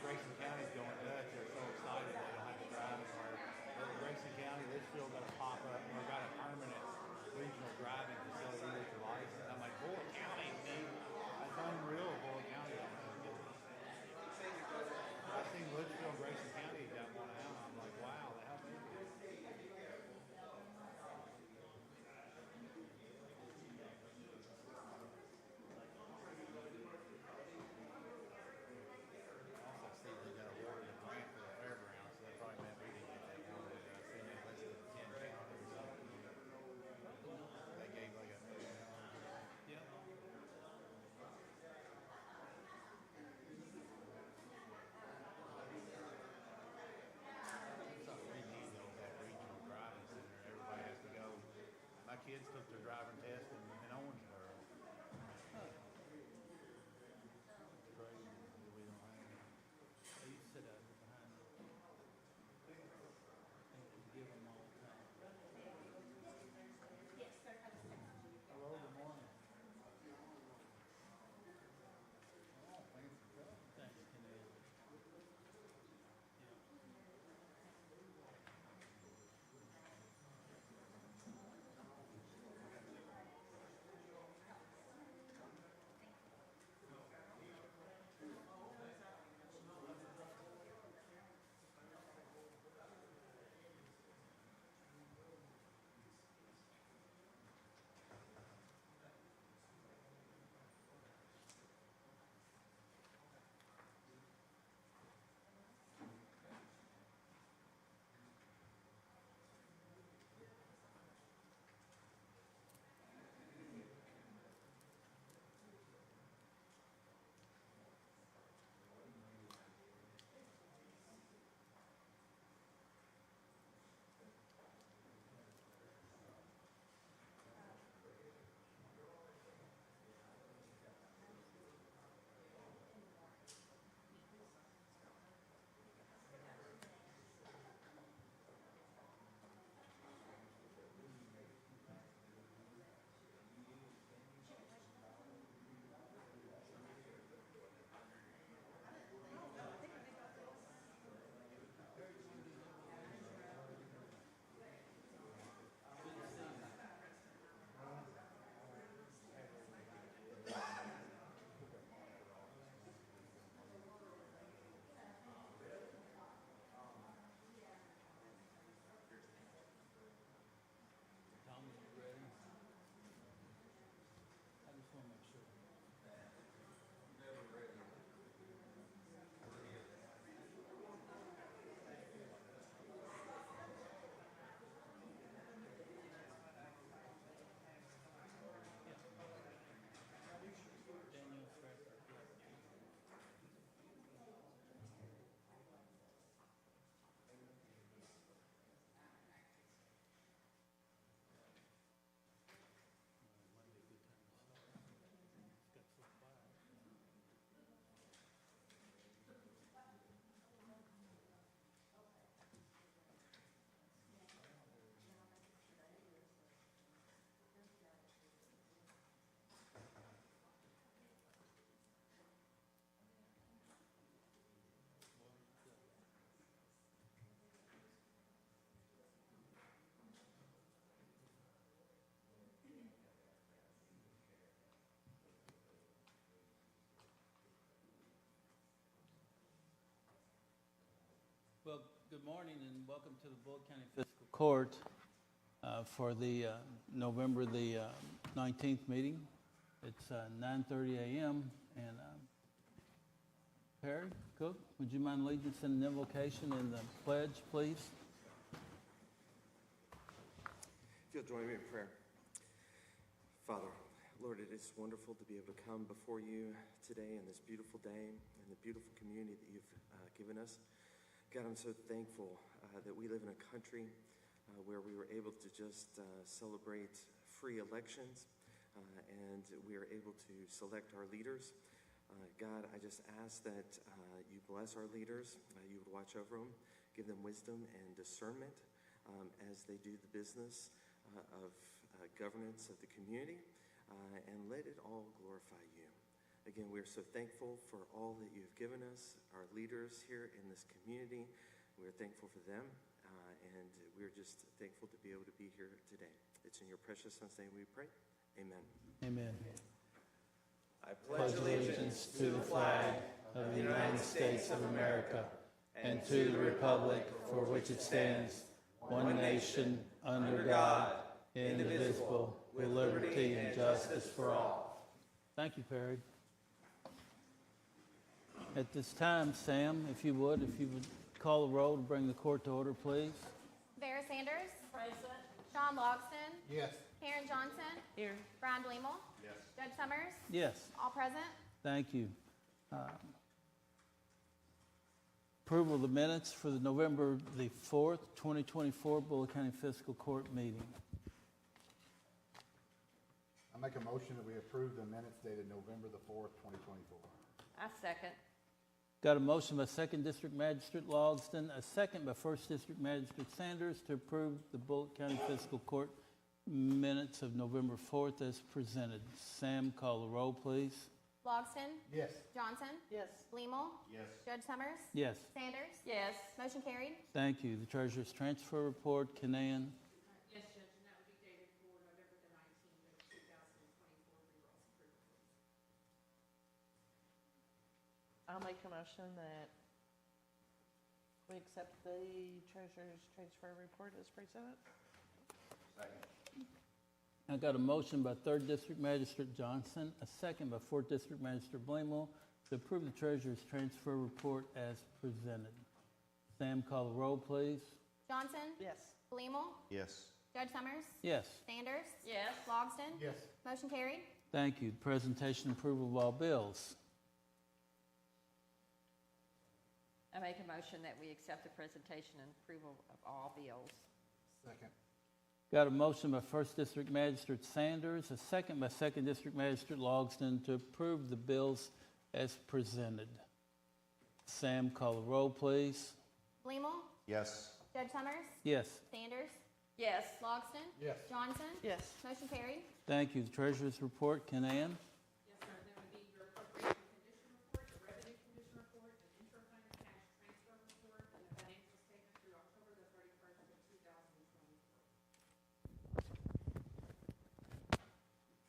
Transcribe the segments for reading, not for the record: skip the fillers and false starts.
Grayson County's going Dutch. They're so excited they don't have to drive anywhere. Grayson County, Litchfield going to pop up. We've got a permanent regional driving facility with your license. I'm like, Bullitt County, man. That's unreal, Bullitt County. I seen Litchfield, Grayson County got one out. I'm like, wow, how big is it? Also see they got awarded a grant for the fairgrounds, so that probably meant we didn't get that awarded. I seen they listed 10 counties. They gave like a yeah. My kids took their driving test in Owensboro. Huh. It's crazy that we don't have it. They used to sit out here behind them. And give them all the time. Yes, sir. Hello, good morning. Oh, fancy cup. Thanks, Kenny. Well, good morning and welcome to the Bullitt County Fiscal Court for the November the 19th meeting. It's 9:30 a.m. and Perry Cook, would you mind leading us in the invocation and the pledge, please? If you'll join me in prayer. Father, Lord, it is wonderful to be able to come before you today in this beautiful day and the beautiful community that you've given us. God, I'm so thankful that we live in a country where we were able to just celebrate free elections and we are able to select our leaders. God, I just ask that you bless our leaders, you would watch over them, give them wisdom and discernment as they do the business of governance of the community, and let it all glorify you. Again, we are so thankful for all that you have given us, our leaders here in this community. We are thankful for them, and we're just thankful to be able to be here today. It's in your precious Son's name we pray. Amen. Amen. I Pledge allegiance to the flag of the United States of America and to the republic for which it stands, one nation, under God, indivisible, with liberty and justice for all. Thank you, Perry. At this time, Sam, if you would call the roll to bring the court to order, please. Vera Sanders. Present. Sean Logston. Yes. Karen Johnson. Here. Brian Bleemel. Yes. Judge Summers. Yes. All present. Thank you. Approval of the minutes for the November the 4th, 2024 Bullitt County Fiscal Court meeting. I make a motion that we approve the minutes dated November the 4th, 2024. I second. Got a motion by 2nd District Magistrate Logston, a second by 1st District Magistrate Sanders to approve the Bullitt County Fiscal Court minutes of November 4th as presented. Sam, call the roll, please. Logston. Yes. Johnson. Yes. Bleemel. Yes. Judge Summers. Yes. Sanders. Yes. Motion carried. Thank you. The Treasurer's Transfer Report, Canan. Yes, Judge, and that would be dated for November the 19th of 2024. We were also approved, please. I'll make a motion that we accept the treasurer's transfer report as presented. I got a motion by 3rd District Magistrate Johnson, a second by 4th District Magistrate Bleemel to approve the Treasurer's Transfer Report as presented. Sam, call the roll, please. Johnson. Yes. Bleemel. Yes. Judge Summers. Yes. Sanders. Yes. Logston. Yes. Motion carried. Thank you. Presentation and approval of all bills. I make a motion that we accept the presentation and approval of all bills. Second. Got a motion by 1st District Magistrate Sanders, a second by 2nd District Magistrate Logston to approve the bills as presented. Sam, call the roll, please. Bleemel. Yes. Judge Summers. Yes. Sanders. Yes. Logston. Yes. Johnson. Yes. Motion carried. Thank you. The Treasurer's Report, Canan. Yes, sir, that would be your appropriation condition report, the revenue condition report, an inter-fund cash transfer report, and the financial statement through October the 31st of 2024.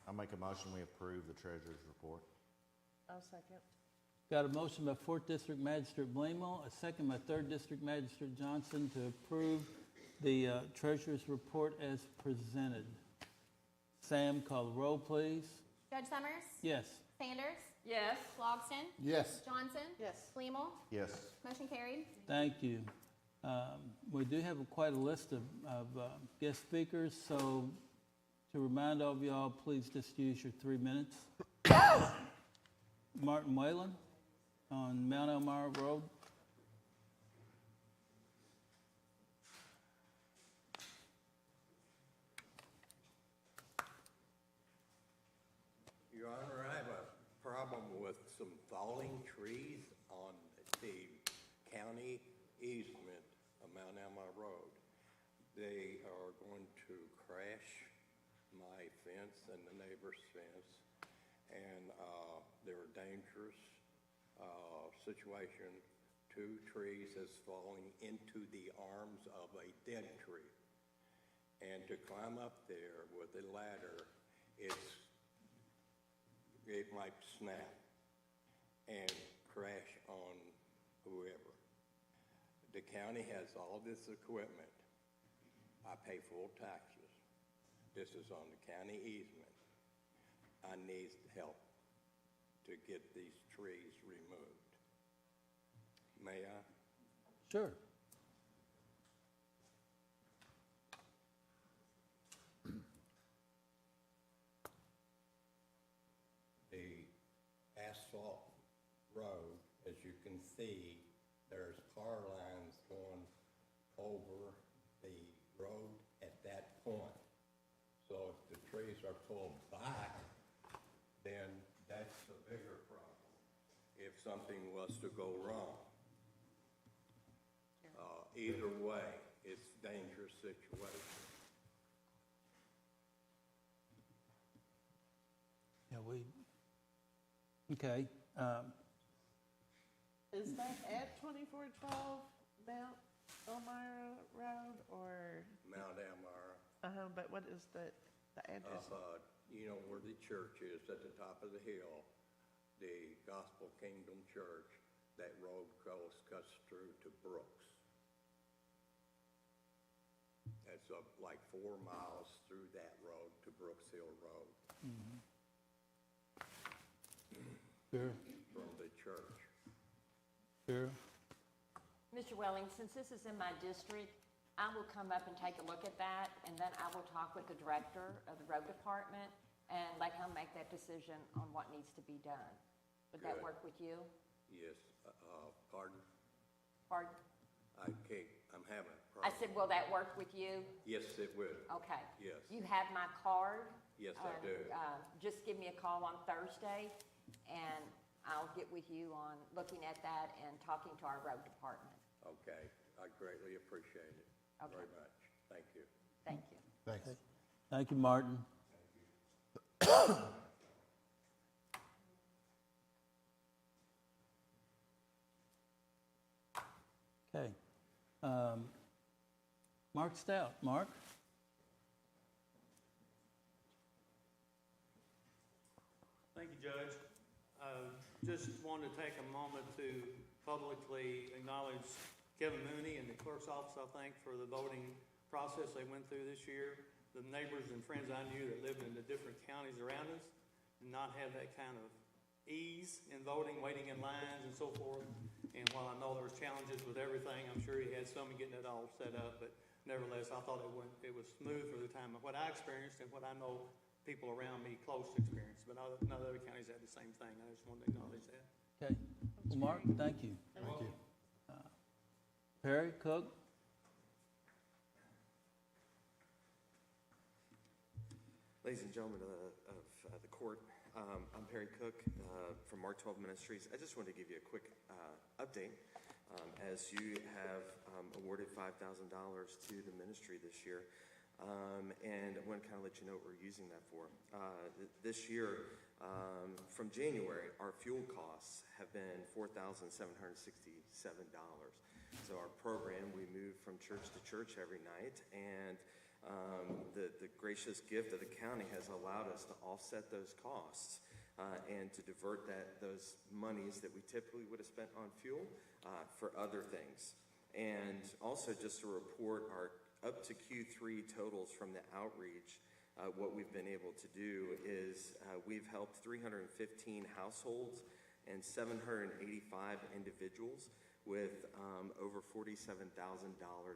I make a motion we approve the treasurer's report. I'll second. Got a motion by 4th District Magistrate Bleemel, a second by 3rd District Magistrate Johnson to approve the Treasurer's Report as presented. Sam, call the roll, please. Judge Summers. Yes. Sanders. Yes. Logston. Yes. Johnson. Yes. Bleemel. Yes. Motion carried. Thank you. We do have quite a list of guest speakers, so to remind all of y'all, please just use your 3 minutes. Martin Whalen on Mount Elmira Road. Your Honor, I have a problem with some falling trees on the county easement of Mount Elmira Road. They are going to crash my fence and the neighbor's fence, and they're a dangerous situation. 2 trees is falling into the arms of a dead tree. And to climb up there with a ladder, it might snap and crash on whoever. The county has all this equipment. I pay full taxes. This is on the county easement. I need help to get these trees removed. May I? Sure. The asphalt road, as you can see, there's car lines going over the road at that point. So if the trees are pulled back, then that's the bigger problem. If something was to go wrong, either way, it's a dangerous situation. Yeah, Okay, Is that at 2412 Mount Elmira Road or, Mount Elmira, but what is the address? you know where the church is at the top of the hill, the Gospel Kingdom Church, that road cuts through to Brooks. It's like 4 miles through that road to Brooks Hill Road sure, from the church. sure. Mr. Welling, since this is in my district, I will come up and take a look at that, and then I will talk with the director of the road department and let him make that decision on what needs to be done. Would that Good. work with you? Yes, pardon? Pardon? I'm having a I problem. said, will that work with you? Yes, it will. Okay. Yes. You have my card? Yes, I do. Just give me a call on Thursday, and I'll get with you on looking at that and talking to our road department. Okay, I greatly appreciate it Okay. very much. Thank you. Thank you. Thanks. Thank you, Martin. Okay. Mark Stout. Mark? Thank you, Judge. Just wanted to take a moment to publicly acknowledge Kevin Mooney and the clerk's office, I think, for the voting process they went through this year. The neighbors and friends I knew that lived in the different counties around us did not have that kind of ease in voting, waiting in lines and so forth. And while I know there was challenges with everything, I'm sure he had some in getting it all set up, but nevertheless, I thought it was smooth for the time of what I experienced and what I know people around me close experienced. But not other counties had the same thing. I just wanted to acknowledge that. Okay. Well, Mark, thank you. Thank you. Perry, Cook? Ladies and gentlemen of the court, I'm Perry Cook from Mark 12 Ministries. I just wanted to give you a quick update as you have awarded $5,000 to the ministry this year. And I want to kind of let you know what we're using that for. This year, from January, our fuel costs have been $4,767. So our program, we move from church to church every night, and the gracious gift of the county has allowed us to offset those costs and to divert those monies that we typically would have spent on fuel for other things. And also just to report our up to Q3 totals from the outreach, what we've been able to do is we've helped 315 households and 785 individuals with over $47,000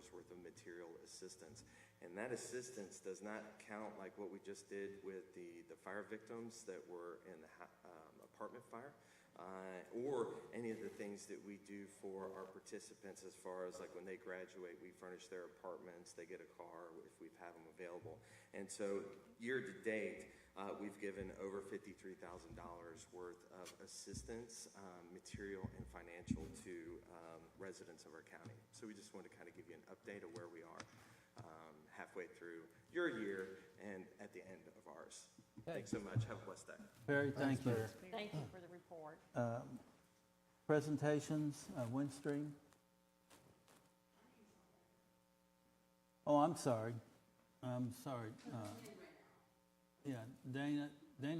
worth of material assistance. And that assistance does not count like what we just did with the fire victims that were in the apartment fire, or any of the things that we do for our participants as far as like when they graduate, we furnish their apartments, they get a car if we've had them available. And so year to date, we've given over $53,000 worth of assistance, material and financial to residents of our county. So we just want to kind of give you an update of where we are halfway through your year and at the end of ours. Okay. Thanks so much. Have a blessed day. Perry, thank you. Thank you for the report. Presentations, Windstream. Oh, I'm sorry. I'm sorry. Yeah, Dana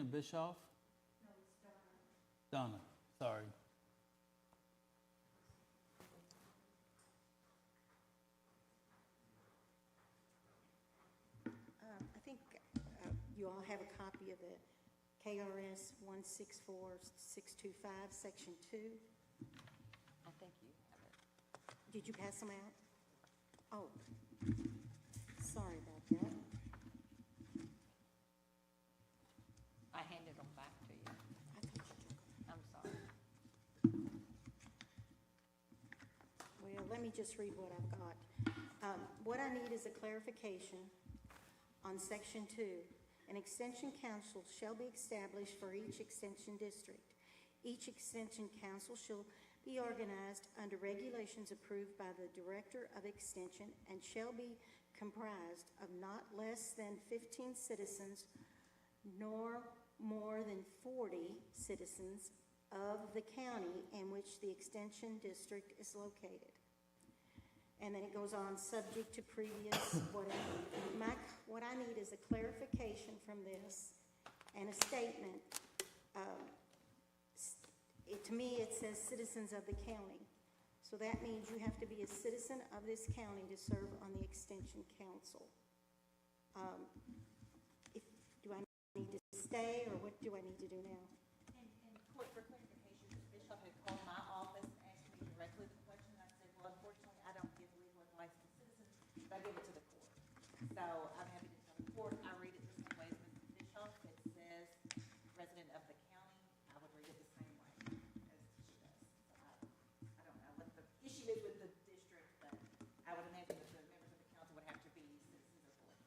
Bischoff? No, it's Donna. Donna, sorry. I think you all have a copy of the KRS 164625, Section 2. I think you have it. Did you pass them out? Oh, sorry about that. I handed them back to you. I thought you took them. I'm sorry. Well, let me just read what I've got. What I need is a clarification on Section 2. An extension council shall be established for each extension district. Each extension council shall be organized under regulations approved by the Director of Extension and shall be comprised of not less than 15 citizens nor more than 40 citizens of the county in which the extension district is located. And then it goes on, subject to previous whatever. What I need is a clarification from this and a statement. To me, it says citizens of the county. So that means you have to be a citizen of this county to serve on the extension council. Do I need to stay, or what do I need to do now? And court, for clarification, Ms. Bishop had called my office and asked me directly the question. I said, well, unfortunately, I don't give legal advice to citizens, but I give it to the court. So I'm happy to tell the court, I read it the same way as Ms. Bishop. It says resident of the county. I would read it the same way as she does. So I don't know what the issue is with the district, but I would imagine that the members of the council would have to be citizens of Bullitt.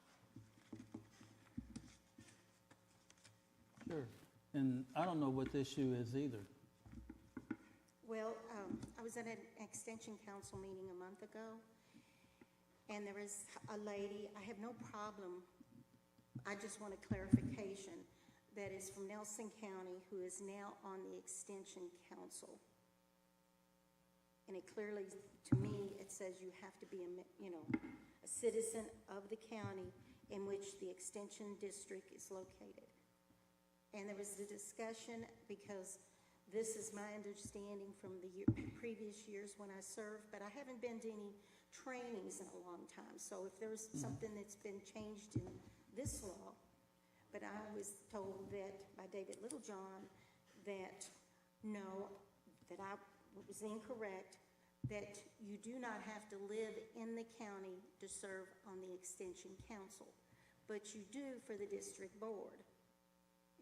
Sure. And I don't know what the issue is either. Well, I was at an extension council meeting a month ago, and there was a lady, I have no problem, I just want a clarification, that is from Nelson County, who is now on the extension council. And it clearly, to me, it says you have to be a citizen of the county in which the extension district is located. And there was a discussion, because this is my understanding from the previous years when I served, but I haven't been to any trainings in a long time. So if there's something that's been changed in this law, but I was told that by David Littlejohn that no, that I was incorrect, that you do not have to live in the county to serve on the extension council, but you do for the district board.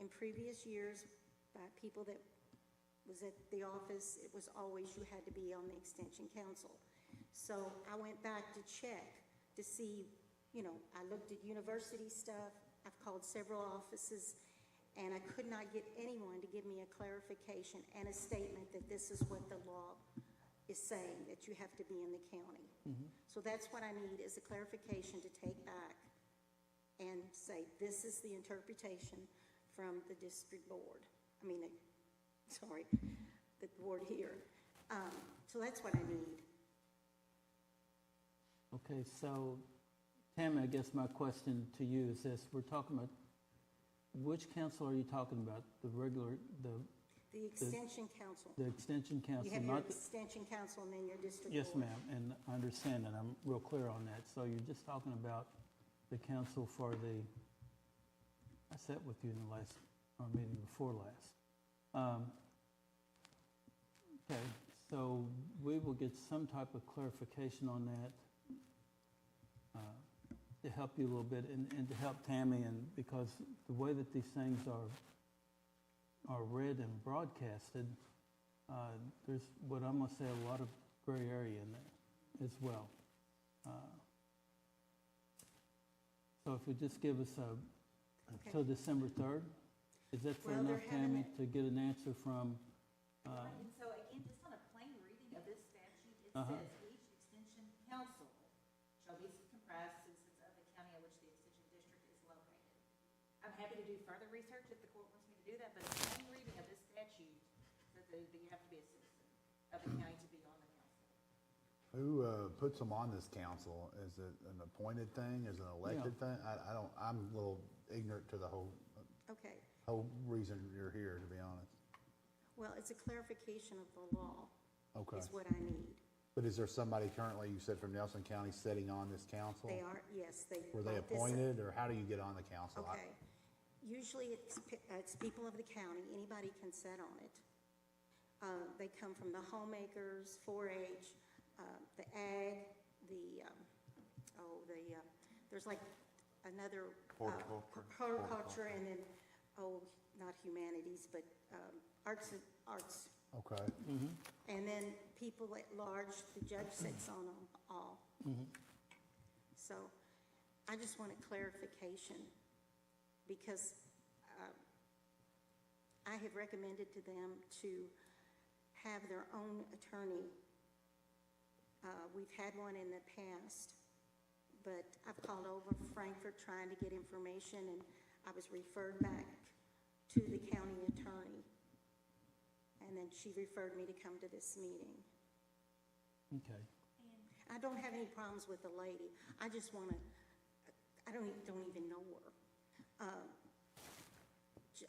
In previous years, by people that was at the office, it was always you had to be on the extension council. So I went back to check to see, I looked at university stuff. I've called several offices, and I could not get anyone to give me a clarification and a statement that this is what the law is saying, that you have to be in the county. So that's what I need, is a clarification to take back and say, this is the interpretation from the district board. The board here. So that's what I need. Okay, so Tammy, I guess my question to you is this. We're talking about, which council are you talking about? The extension council. The extension council. You have your extension council and then your district board. Yes, ma'am, and I understand that. I'm real clear on that. So you're just talking about the council for I sat with you in the last meeting before last. Okay, so we will get some type of clarification on that to help you a little bit and to help Tammy, and because the way that these things are read and broadcasted, there's what I'm going to say a lot of gray area in there as well. So if you just give us till December 3rd, is that fair enough, Tammy, to get an answer from? And so again, just on a plain reading of this statute, it says each extension council shall be comprised of citizens of the county in which the extension district is located. I'm happy to do further research if the court wants me to do that, but a plain reading of this statute says that you have to be a citizen of the county to be on the council. Who puts them on this council? Is it an appointed thing? Is it an elected thing? I'm a little ignorant to the whole reason you're here, to be honest. Well, it's a clarification of the law. Okay. Is what I need. But is there somebody currently, you said from Nelson County, sitting on this council? They are, yes. Were they appointed, or how do you get on the council? Okay. Usually it's people of the county. Anybody can sit on it. They come from the homemakers, 4-H, the ag, there's like another horticulture, and then not humanities, but arts. Okay. And then people at large, the judge sits on them all. So I just want a clarification, because I have recommended to them to have their own attorney. We've had one in the past, but I've called over Frankfurt trying to get information, and I was referred back to the county attorney. And and then she referred me to come to this meeting. Okay. I don't have any problems with the lady. I just want to, I don't even know her.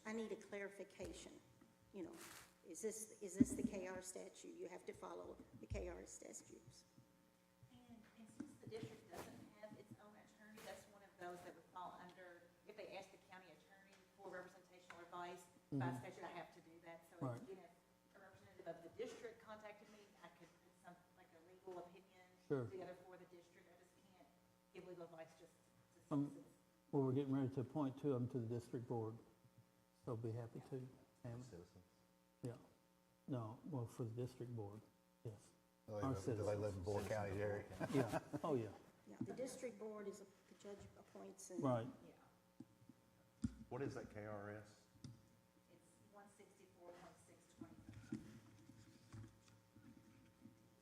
I need a clarification, you know. Is this the KR statute? You have to follow the KR statutes. And since the district doesn't have its own attorney, that's one of those that would fall under, if they ask the county attorney for representational advice, by statute, I have to do that. So Right. again, if a representative of the district contacted me, I could put some, like a legal opinion Sure. together for the district. I just can't give legal advice just to citizens. Well, we're getting ready to appoint two of them to the district board, so be happy to. Citizens. Yeah. No, well, for the district board, yes. Our Do they live in Bullitt County, Jerry? Yeah, oh, yeah, Yeah, the district board is, the judge appoints and. right. What is that KRS? It's 164.620.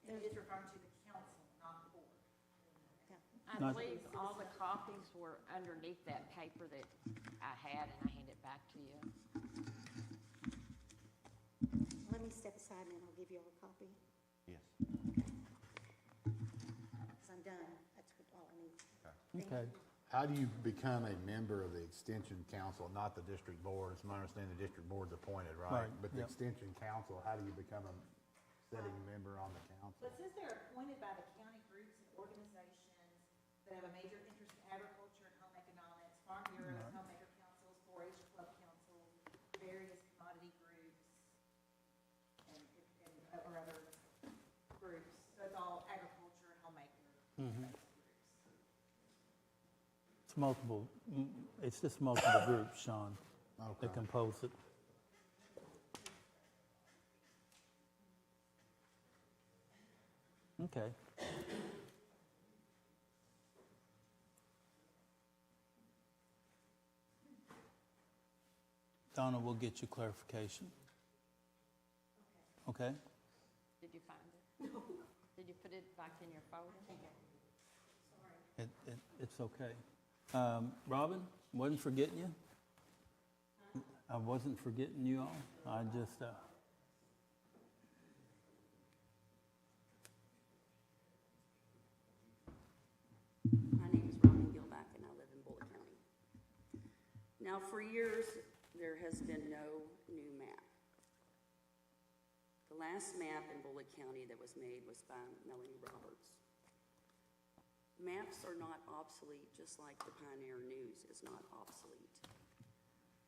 And it is referring to the council, not the board. I Not- believe all the copies were underneath that paper that I had, and I handed it back to you. Let me step aside and then I'll give you all a copy. Yes. Because I'm done. That's all I need. Thank Okay. you. How do you become a member of the Extension Council, not the district board? It's my understanding the district board's appointed, right? Right, But the yep. Extension Council, how do you become a sitting member on the council? But since they're appointed by the county groups and organizations that have a major interest in agriculture and home economics, farm bureaus, homemaker councils, 4-H club councils, various commodity groups, or other groups, so it's all agriculture and homemaker based groups. It's multiple, it's just multiple groups, Sean, Okay. that compose it. Okay. Donna will get you clarification. Okay? Did you find it? No. Did you put it back in your folder? It's okay. Robin, wasn't forgetting you. I wasn't forgetting you all. I just, My name is Robin Gilback, and I live in Bullitt County. Now, for years, there has been no new map. The last map in Bullitt County that was made was by Melanie Roberts. Maps are not obsolete, just like the Pioneer News is not obsolete.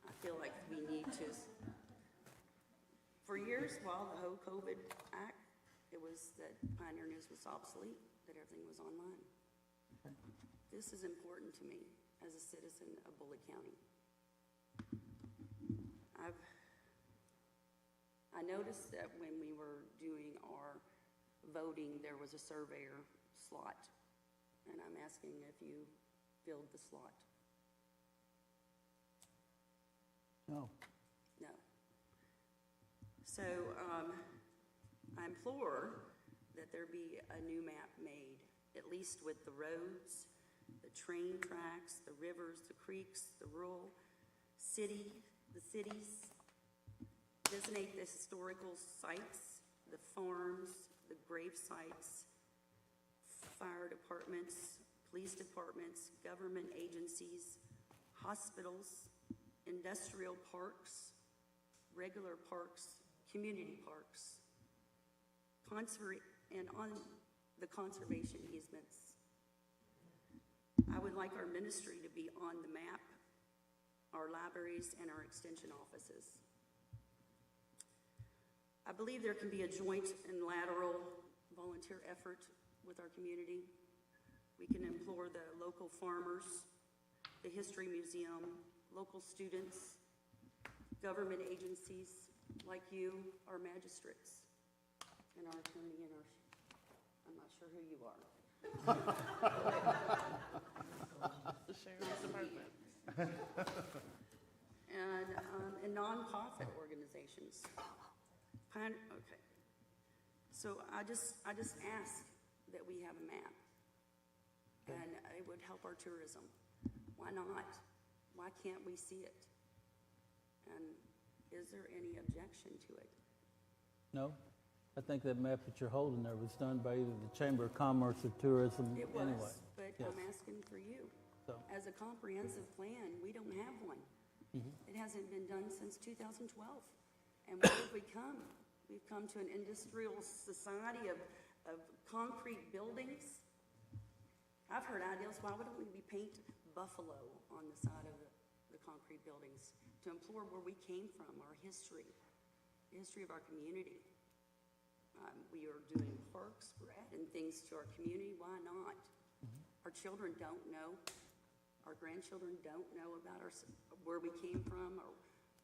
I feel like we need to, for years, while the whole COVID act, it was that Pioneer News was obsolete, that everything was online. This is important to me as a citizen of Bullitt County. I noticed that when we were doing our voting, there was a surveyor slot, and I'm asking if you filled the slot. no. No. So I implore that there be a new map made, at least with the roads, the train tracks, the rivers, the creeks, the rural the cities. Designate the historical sites, the farms, the grave sites, fire departments, police departments, government agencies, hospitals, industrial parks, regular parks, community parks, and on the conservation easements. I would like our ministry to be on the map, our libraries, and our extension offices. I believe there can be a joint and lateral volunteer effort with our community. We can implore the local farmers, the History Museum, local students, government agencies like you, our magistrates, and our attorney, and I'm not sure who you are. The sheriff's department. And nonprofit organizations. Okay. So I just ask that we have a map, and it would help our tourism. Why not? Why can't we see it? And is there any objection to it? No? I think that map that you're holding there was done by either the Chamber of Commerce or Tourism It anyway. was, but Yes. I'm asking for you. So, As a comprehensive plan, we don't have one. It hasn't been done since 2012. And where have we come? We've come to an industrial society of concrete buildings. I've heard ideas, why wouldn't we paint buffalo on the side of the concrete buildings to implore where we came from, our history, the history of our community. We are doing parks, we're adding things to our community, why not? Our children don't know, our grandchildren don't know about where we came from or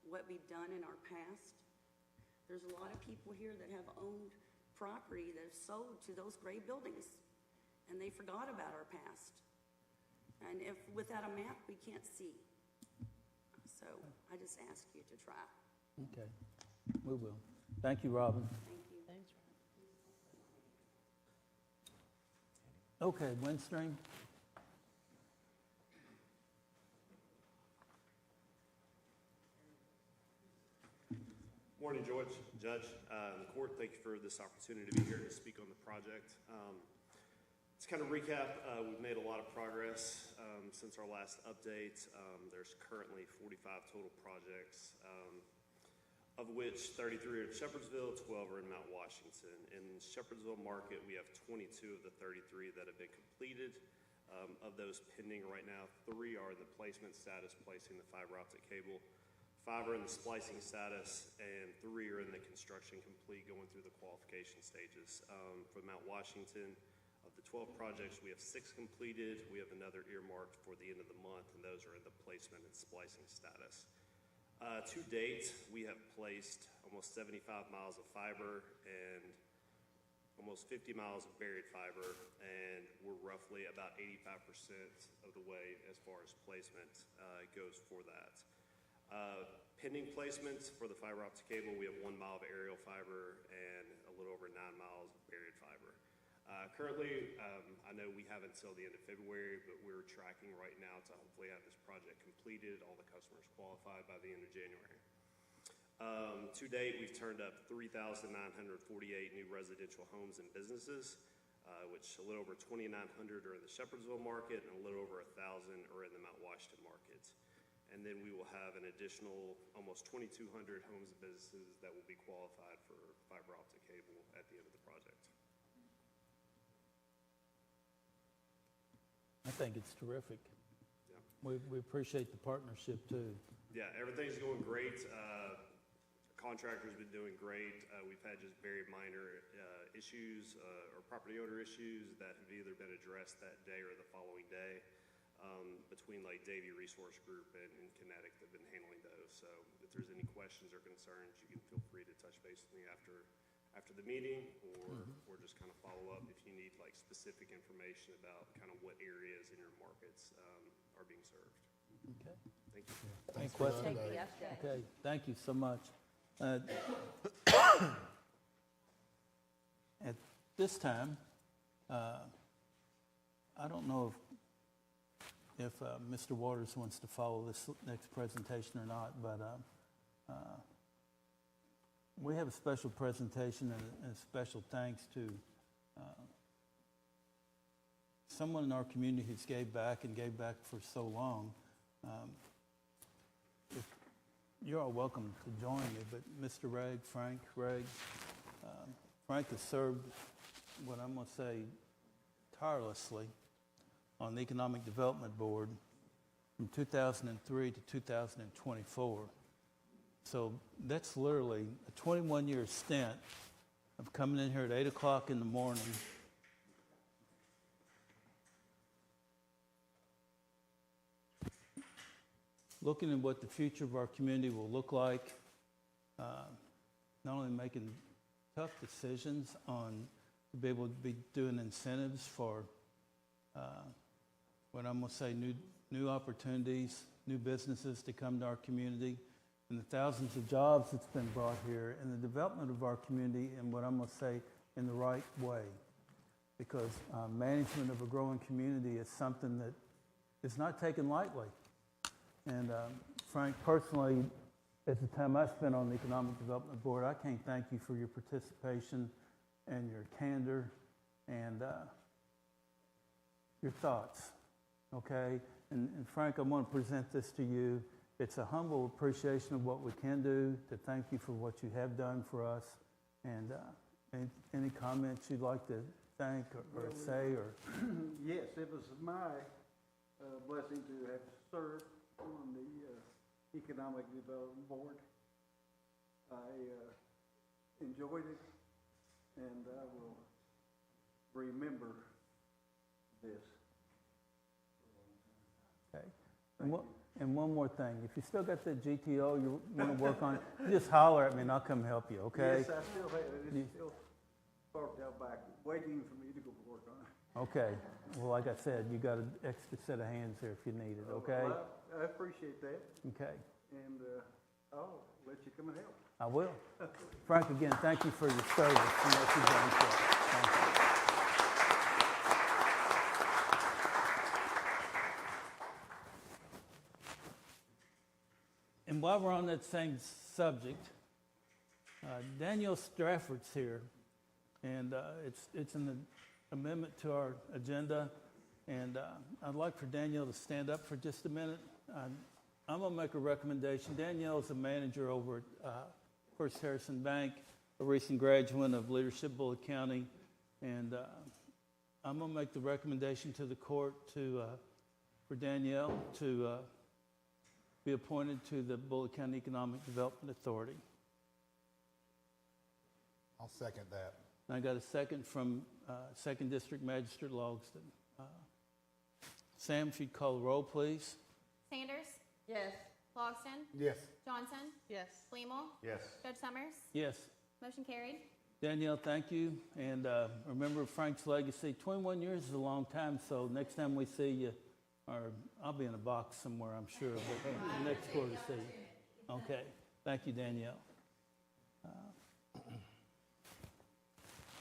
what we've done in our past. There's a lot of people here that have owned property that have sold to those gray buildings, and they forgot about our past. And if without a map, we can't see. So I just ask you to try. okay, we will. Thank you, Robin. Thank you. Thanks, Okay, Windstream. Morning, Judge, and the court. Thank you for this opportunity to be here to speak on the project. To kind of recap, we've made a lot of progress since our last update. There's currently 45 total projects, of which 33 are in Shepherdsville, 12 are in Mount Washington. In Shepherdsville market, we have 22 of the 33 that have been completed. Of those pending right now, 3 are in the placement status, placing the fiber optic cable. 5 are in the splicing status, and 3 are in the construction complete, going through the qualification stages. For Mount Washington, of the 12 projects, we have 6 completed. We have another earmarked for the end of the month, and those are in the placement and splicing status. To date, we have placed almost 75 miles of fiber and almost 50 miles of buried fiber, and we're roughly about 85% of the way as far as placement goes for that. Pending placements for the fiber optic cable, we have 1 mile of aerial fiber and a little over 9 miles of buried fiber. Currently, I know we have until the end of February, but we're tracking right now to hopefully have this project completed, all the customers qualified by the end of January. To date, we've turned up 3,948 new residential homes and businesses, which a little over 2,900 are in the Shepherdsville market and a little over 1,000 are in the Mount Washington market. And then we will have an additional almost 2,200 homes and businesses that will be qualified for fiber optic cable at the end of the project. I think it's terrific. Yeah. We appreciate the partnership too. Yeah, everything's going great. Contractor's been doing great. We've had just very minor issues or property owner issues that have either been addressed that day or the following day. Between like Davie Resource Group and Kinetic that have been handling those. So if there's any questions or concerns, you can feel free to touch base with me after the meeting or just kind of follow up if you need like specific information about kind of what areas in your markets are being served. Okay. Thank you. Any for questions? that, Dave. Okay, thank you so much. At this time, I don't know if Mr. Waters wants to follow this next presentation or not, but we have a special presentation and a special thanks to someone in our community who's gave back for so long. If you're all welcome to join me, but Mr. Frank Reg, Frank has served what I'm going to say tirelessly on the Economic Development Board from 2003 to 2024. So that's literally a 21-year stint of coming in here at 8 o'clock in the morning, looking at what the future of our community will look like, not only making tough decisions on to be able to be doing incentives for what I'm going to say new opportunities, new businesses to come to our community, and the thousands of jobs that's been brought here, and the development of our community in what I'm going to say in the right way. Because management of a growing community is something that is not taken lightly. And Frank personally At the time I spent on the Economic Development Board, I can't thank you for your participation and your candor and your thoughts, okay? And Frank, I want to present this to you. It's a humble appreciation of what we can do, to thank you for what you have done for us. And any comments you'd like to thank or say? Or Yes, it was my blessing to have served on the Economic Development Board. I enjoyed it, and I will remember this. Okay. And one more thing. If you still got the GTO you want to work on, just holler at me and I'll come help you, okay? Yes, I still have it. It's still parked out back, waiting for me to go work on it. Okay. Well, like I said, you got an extra set of hands here if you need it, okay? Well, I appreciate that, Okay. and I'll let you come and help. I will. Frank, again, thank you for your service and what you've done for us. Thank you. And while we're on that same subject, Danielle Strafford's here, and it's an amendment to our agenda, and I'd like for Danielle to stand up for just a minute. I'm going to make a recommendation. Danielle is a manager over at First Harrison Bank, a recent graduate of Leadership Bullitt County, and I'm going to make the recommendation to the court for Danielle to be appointed to the Bullitt County Economic Development Authority. I'll second that. And I got a second from 2nd District Magistrate Logston. Sam, if you'd call the roll, please. Sanders. Yes. Logston. Yes. Johnson. Yes. Flemel. Yes. Judge Summers. Yes. Motion carried. Danielle, thank you. And remember Frank's legacy. 21 years is a long time, so next time we see you, or I'll be in a box somewhere, I'm sure, but next quarter to see you. Okay. Thank you, Danielle.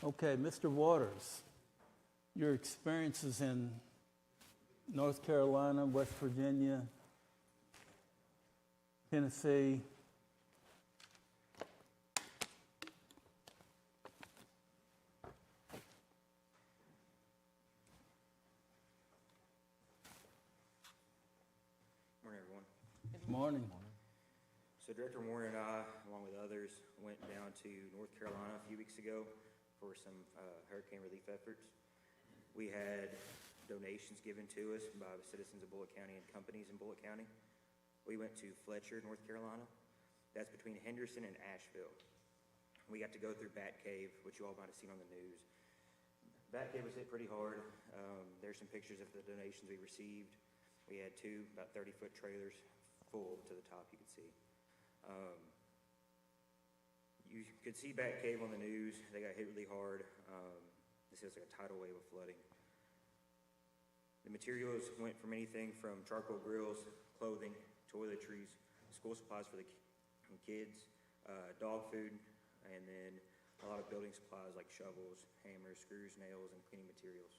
Okay, Mr. Waters, your experiences in North Carolina, West Virginia, Tennessee. Morning, everyone. Good morning. So Director Warren and I, along with others, went down to North Carolina a few weeks ago for some hurricane relief efforts. We had donations given to us by citizens of Bullitt County and companies in Bullitt County. We went to Fletcher, North Carolina. That's between Henderson and Asheville. We got to go through Bat Cave, which you all might have seen on the news. Bat Cave was hit pretty hard. There's some pictures of the donations we received. We had two about 30-foot trailers full to the top, you could see. You could see Bat Cave on the news. They got hit really hard. This is like a tidal wave of flooding. The materials went from anything from charcoal grills, clothing, toiletries, school supplies for the kids, dog food, and then a lot of building supplies like shovels, hammers, screws, nails, and cleaning materials.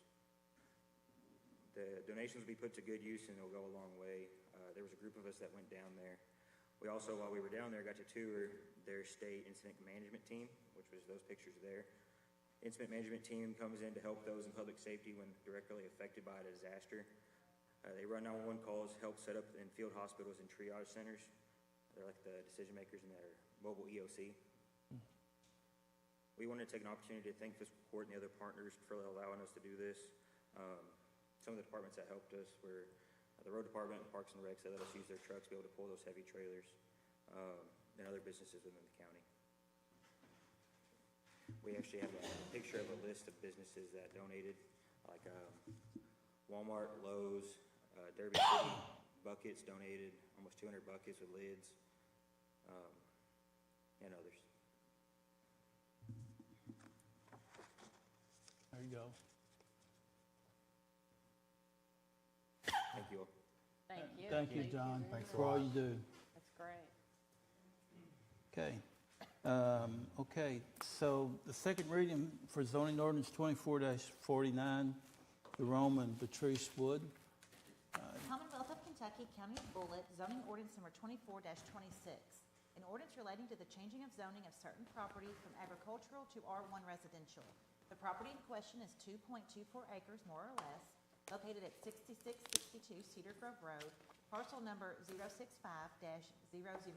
The donations will be put to good use and it'll go a long way. There was a group of us that went down there. We also, while we were down there, got to tour their state incident management team, which was those pictures there. Incident management team comes in to help those in public safety when directly affected by a disaster. They run 911 calls, help set up in field hospitals and triage centers. They're like the decision makers in their mobile EOC. We wanted to take an opportunity to thank Fiscal Court and the other partners for allowing us to do this. Some of the departments that helped us were the road department, Parks and Recs, that let us use their trucks to be able to pull those heavy trailers, and other businesses within the county. We actually have a picture of a list of businesses that donated, like Walmart, Lowe's, Derby City Buckets donated almost 200 buckets with lids, and others. There you go. Thank you all. Thank you. Thank you, John. Thanks a for all lot. you do. That's great. Okay. Okay, so the second reading for zoning ordinance 24-49, Jerome and Patrice Wood. Commonwealth of Kentucky, County of Bullitt, zoning ordinance number 24-26. an ordinance relating to the changing of zoning of certain property from agricultural to R1 residential. The property in question is 2.24 acres, more or less, located at 6662 Cedar Grove Road, parcel number 065-000-00-110A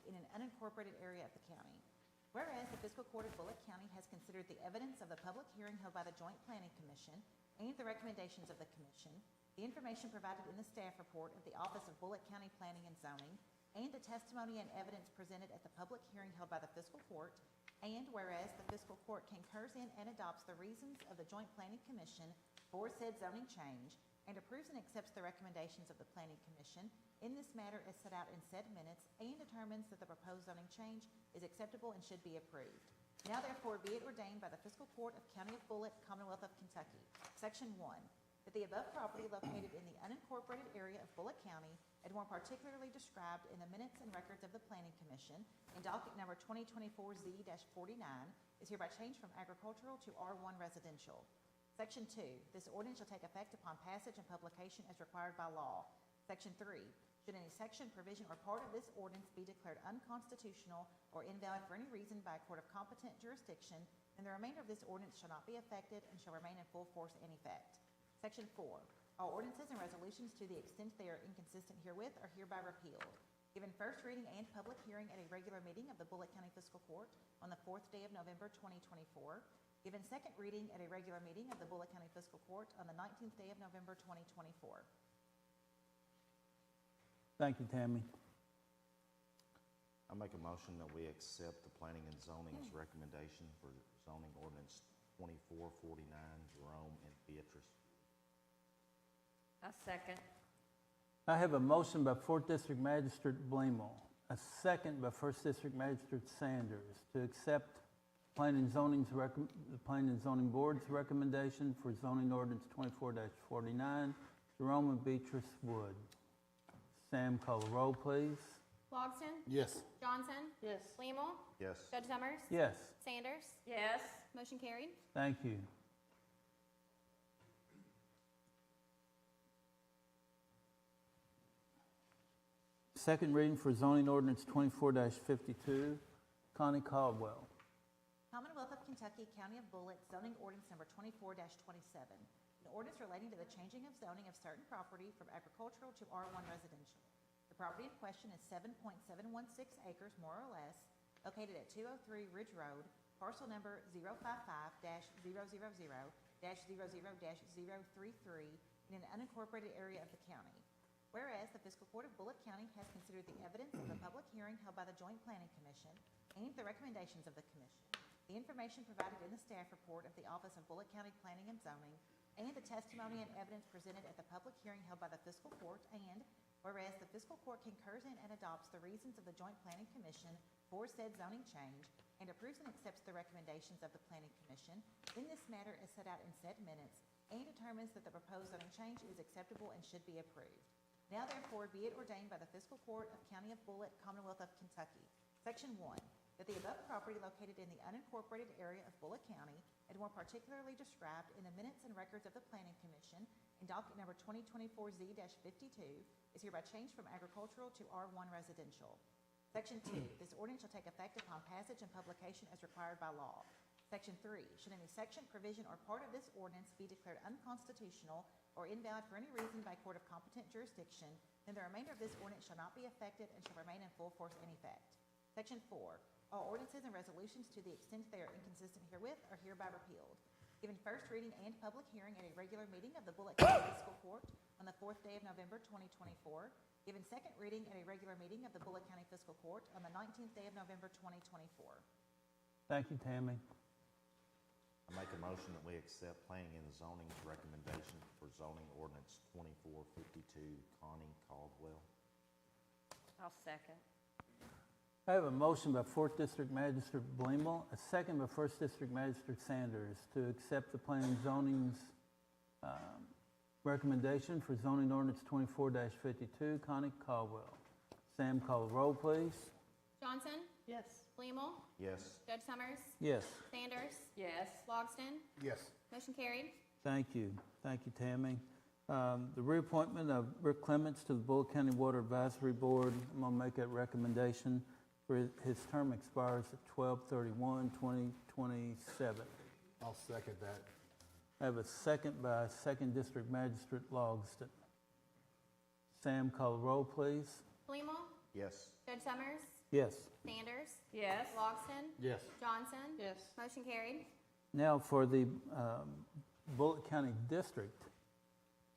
in an unincorporated area of the county. Whereas the Fiscal Court of Bullitt County has considered the evidence of the public hearing held by the Joint Planning Commission and the recommendations of the Commission, the information provided in the staff report of the Office of Bullitt County Planning and Zoning, and the testimony and evidence presented at the public hearing held by the Fiscal Court, and whereas the Fiscal Court concurs in and adopts the reasons of the Joint Planning Commission for said zoning change, and approves and accepts the recommendations of the Planning Commission in this matter as set out in said minutes, and determines that the proposed zoning change is acceptable and should be approved. Now therefore be it ordained by the Fiscal Court of County of Bullitt, Commonwealth of Kentucky, Section 1, that the above property located in the unincorporated area of Bullitt County, and more particularly described in the minutes and records of the Planning Commission in docket number 2024Z-49, is hereby changed from agricultural to R1 residential. Section 2, this ordinance shall take effect upon passage and publication as required by law. Section 3, should any section, provision, or part of this ordinance be declared unconstitutional or invalid for any reason by a court of competent jurisdiction, then the remainder of this ordinance shall not be affected and shall remain in full force and effect. Section 4, all ordinances and resolutions to the extent they are inconsistent herewith are hereby repealed. Given first reading and public hearing at a regular meeting of the Bullitt County Fiscal Court on the 4th day of November 2024, given second reading at a regular meeting of the Bullitt County Fiscal Court on the 19th day of November 2024. Thank you, Tammy. I make a motion that we accept the Planning and Zoning's recommendation for zoning ordinance 2449, Jerome and Beatrice. I second. I have a motion by 4th District Magistrate Blemel, a second by 1st District Magistrate Sanders to accept the Planning and Zoning Board's recommendation for zoning ordinance 24-49, Jerome and Beatrice Wood. Sam, call the roll, please. Logston? Yes. Johnson? Yes. Leamel? Yes. Judge Summers? Yes. Sanders? Yes. Motion carried. Thank you. Second reading for zoning ordinance 24-52, Connie Caldwell. Commonwealth of Kentucky, County of Bullitt, zoning ordinance number 24-27, an ordinance relating to the changing of zoning of certain property from agricultural to R1 residential. The property in question is 7.716 acres, more or less, located at 203 Ridge Road, parcel number 055-000-00-033 in an unincorporated area of the county. Whereas the Fiscal Court of Bullitt County has considered the evidence of the public hearing held by the Joint Planning Commission and the recommendations of the Commission, the information provided in the staff report of the Office of Bullitt County Planning and Zoning, and the testimony and evidence presented at the public hearing held by the Fiscal Court, and whereas the Fiscal Court concurs in and adopts the reasons of the Joint Planning Commission for said zoning change, and approves and accepts the recommendations of the Planning Commission in this matter as set out in said minutes, and determines that the proposed zoning change is acceptable and should be approved. Now therefore be it ordained by the Fiscal Court of County of Bullitt, Commonwealth of Kentucky, Section 1, that the above property located in the unincorporated area of Bullitt County, and more particularly described in the minutes and records of the Planning Commission in docket number 2024Z-52, is hereby changed from agricultural to R1 residential. Section 2, this ordinance shall take effect upon passage and publication as required by law. Section 3, should any section, provision, or part of this ordinance be declared unconstitutional or invalid for any reason by court of competent jurisdiction, then the remainder of this ordinance shall not be affected and shall remain in full force and effect. Section 4, all ordinances and resolutions to the extent they are inconsistent herewith are hereby repealed. Given first reading and public hearing at a regular meeting of the Bullitt County Fiscal Court on the 4th day of November 2024, given second reading at a regular meeting of the Bullitt County Fiscal Court on the 19th day of November 2024. Thank you, Tammy. I make a motion that we accept Planning and Zoning's recommendation for zoning ordinance 2452, Connie Caldwell. I'll second. I have a motion by 4th District Magistrate Blemel, a second by 1st District Magistrate Sanders to accept the Planning and Zoning's recommendation for zoning ordinance 24-52, Connie Caldwell. Sam, call the roll, please. Johnson? Yes. Leamel? Yes. Judge Summers? Yes. Sanders? Yes. Logston? Yes. Motion carried. Thank you. Thank you, Tammy. The reappointment of Rick Clements to the Bullitt County Water Advisory Board. I'm going to make that recommendation for his term expires at 12/31/2027. I'll second that. I have a second by 2nd District Magistrate Logston. Sam, call the roll, please. Fleenel, Yes. Judge Summers, Yes. Sanders, Yes. Logston, Yes. Johnson. Yes. Motion carried. Now for the Bullitt County District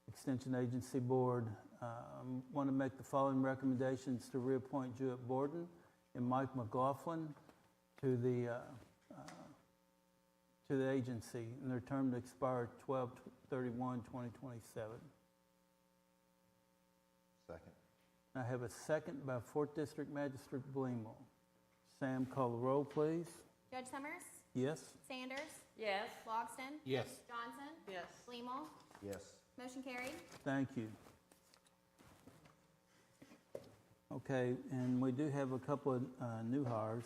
Extension Agency Board, want to make the following recommendations to reappoint Jewett Borden and Mike McLaughlin to the agency, and their term to expire 12/31/2027. Second. I have a second by 4th District Magistrate Bleemel. Sam, call the roll, please. Judge Summers, Yes? Sanders, Yes. Logston, Yes. Johnson, Yes. Fleenel. Yes. Motion carried. Thank you. Okay, and we do have a couple of new hires.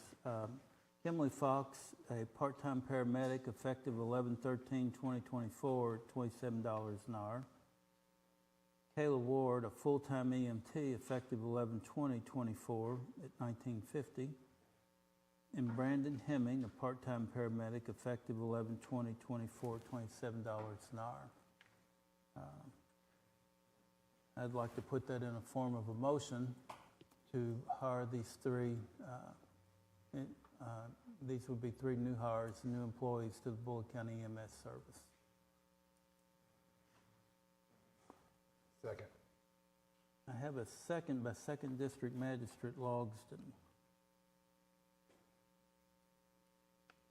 Kimberly Fox, a part-time paramedic, effective 11/13/2024, $27 an hour. Kayla Ward, a full-time EMT, effective 11/20/24 at $19.50. And Brandon Hemming, a part-time paramedic, effective 11/20/24, $27 an hour. I'd like to put that in a form of a motion to hire these three. These would be three new hires, new employees to the Bullitt County EMS service. Second. I have a second by 2nd District Magistrate Logston.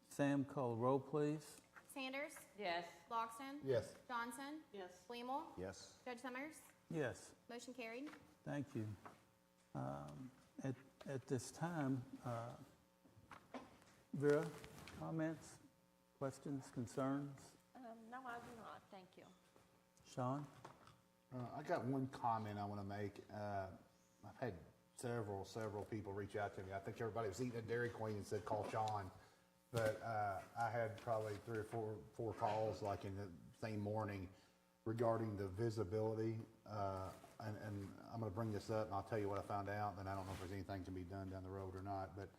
Sam, call the roll, please. Sanders, Yes. Logston, Yes. Johnson, Yes. Fleenel. Yes. Judge Summers. Yes. Motion carried. Thank you. At this time, Vera, comments, questions, concerns? No, I do not. Thank you. Sean? I got one comment I want to make. I've had several people reach out to me. I think everybody was eating at Dairy Queen and said, call Sean. But I had probably 3 or 4 calls like in the same morning regarding the visibility. And I'm going to bring this up and I'll tell you what I found out. And I don't know if there's anything can be done down the road or not. But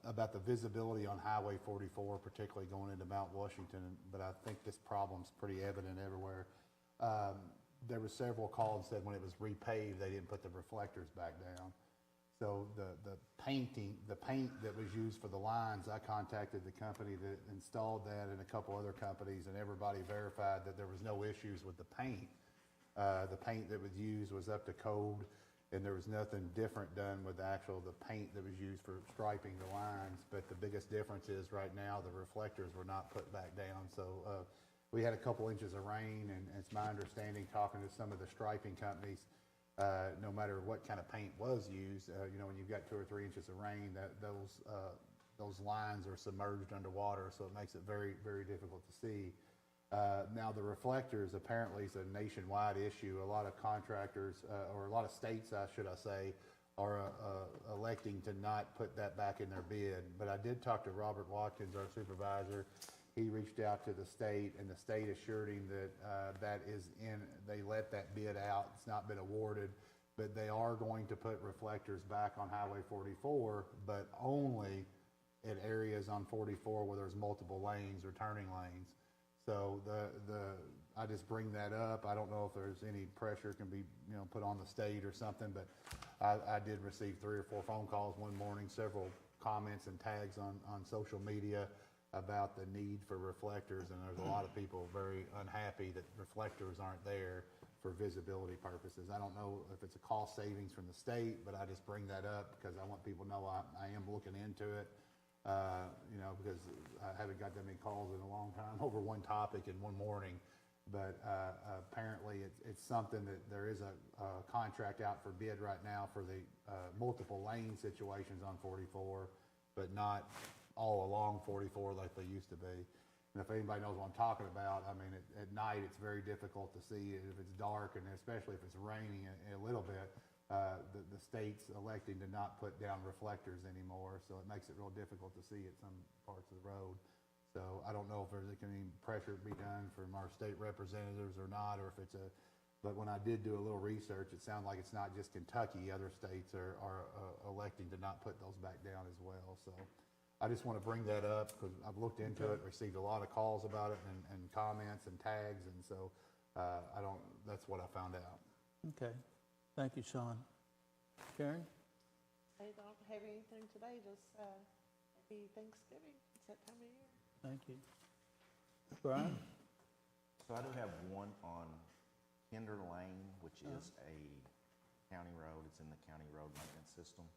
about the visibility on Highway 44, particularly going into Mount Washington. But I think this problem's pretty evident everywhere. There were several calls that said when it was repaved, they didn't put the reflectors back down. So the paint that was used for the lines, I contacted the company that installed that and a couple other companies, and everybody verified that there was no issues with the paint. The paint that was used was up to code, and there was nothing different done with the paint that was used for striping the lines. But the biggest difference is right now the reflectors were not put back down. So we had a couple inches of rain, and it's my understanding, talking to some of the striping companies, no matter what kind of paint was used, when you've got 2 or 3 inches of rain, those lines are submerged underwater, so it makes it very, very difficult to see. Now the reflectors apparently is a nationwide issue. A lot of contractors, or a lot of states, should I say, are electing to not put that back in their bid. But I did talk to Robert Watkins, our supervisor. He reached out to the state, and the state assured him that they let that bid out. It's not been awarded, but they are going to put reflectors back on Highway 44, but only at areas on 44 where there's multiple lanes or turning lanes. So I just bring that up. I don't know if there's any pressure can be put on the state or something, but I did receive 3 or 4 phone calls one morning, several comments and tags on social media about the need for reflectors, and there's a lot of people very unhappy that reflectors aren't there for visibility purposes. I don't know if it's a cost savings from the state, but I just bring that up because I want people to know I am looking into it, because I haven't got that many calls in a long time over one topic in one morning. But apparently it's something that there is a contract out for bid right now for the multiple lane situations on 44, but not all along 44 like they used to be. And if anybody knows what I'm talking about, I mean, at night it's very difficult to see if it's dark, and especially if it's raining a little bit. The state's electing to not put down reflectors anymore, so it makes it real difficult to see at some parts of the road. So I don't know if there's any pressure to be done from our state representatives or not, or if it's But when I did do a little research, it sounded like it's not just Kentucky. Other states are electing to not put those back down as well. So I just want to bring that up because I've looked into it, received a lot of calls about it and comments and tags. And so that's what I found out. Okay. Thank you, Sean. Karen? I don't have anything today, just happy Thanksgiving. It's that time of year. Thank you. Brian? So I do have one on Kinder Lane, which is a county road. It's in the county road maintenance system.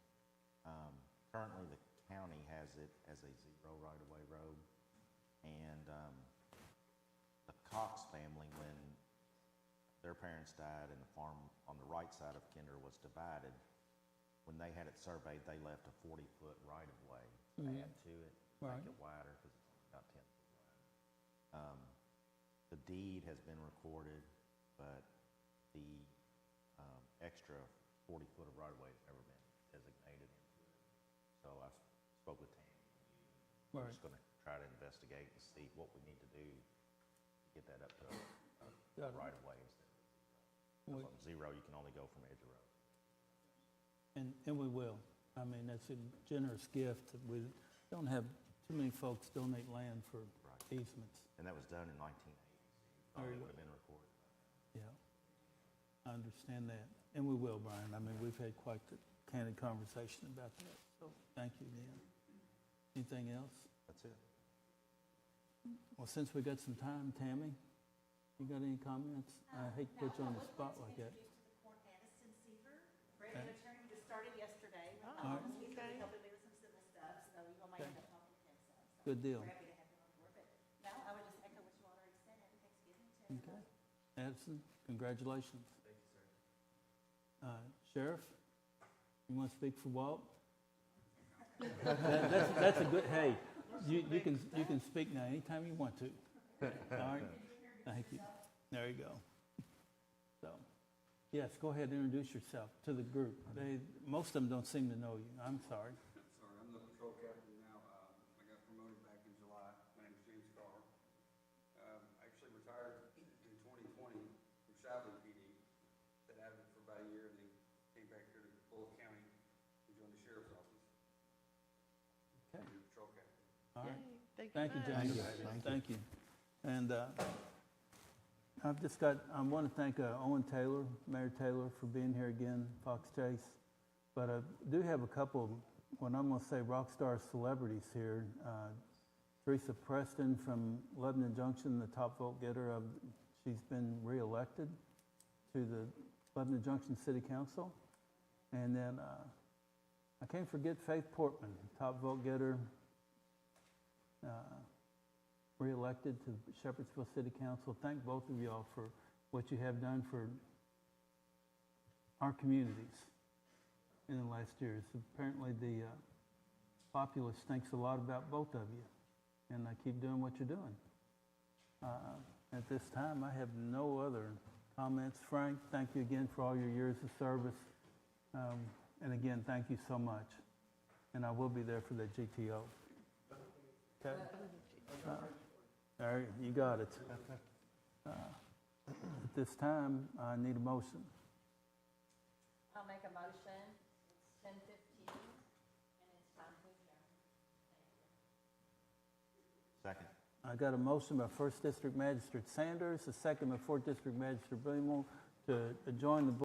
Currently, the county has it as a 0 right-of-way road. And the Cox family, when their parents died and the farm on the right side of Kinder was divided, when they had it surveyed, they left a 40-foot right-of-way to add to it, make it wider because it's only about 10 foot wide. The deed has been recorded, but the extra 40 foot of right-of-way has never been designated into it. So I spoke with Tammy. We're just going to try to investigate and see what we need to do to get that up to a right-of-way instead of 0. From 0, you can only go from edge of road. And we will. I mean, that's a generous gift. We don't have too many folks donate land for easements. And that was done in 1980. So it would have been recorded. Yeah, I understand that. And we will, Brian. I mean, we've had quite the candid conversation about that. So thank you, Dan. Anything else? That's it. Well, since we got some time, Tammy, you got any comments? I hate to put you on the spot like that. Brand new attorney just started yesterday. All right. He's going to be helping me with some civil stuff, so you all might end up talking to him some. So Good deal. we're happy to have him on board. But no, I would just echo what you all already said. Happy Thanksgiving to Okay. everybody. Addison, congratulations. Thank you, sir. Sheriff, you want to speak for Walt? That's a good, hey, you can speak now anytime you want to. All right, thank you. There you go. So, yes, go ahead and introduce yourself to the group. Most of them don't seem to know you. I'm sorry. Sorry, I'm the patrol captain now. I got promoted back in July. My name is James Carr. Actually retired in 2020 from Shively PD. Been out of it for about a year, and then came back here to Bullitt County and joined the sheriff's office. Okay. I'm the patrol captain. All right. Yay, Thank you, much. James. Thank you. And I want to thank Owen Taylor, Mayor Taylor, for being here again, Fox Chase. But I do have a couple, what I'm going to say, rock star celebrities here. Teresa Preston from Lebanon Junction, the top vote getter. She's been reelected to the Lebanon Junction City Council. And then I can't forget Faith Portman, top vote getter, reelected to Shepherdsville City Council. Thank both of y'all for what you have done for our communities in the last years. Apparently the populace thinks a lot about both of you, and I keep doing what you're doing. At this time, I have no other comments. Frank, thank you again for all your years of service. And again, thank you so much. And I will be there for the GTO. Okay? All right, you got it. At this time, I need a motion. I'll make a motion. It's 10:15, and it's time to adjourn. Thank you. Second. I got a motion by 1st District Magistrate Sanders, a second by 4th District Magistrate Billmore to adjourn the board.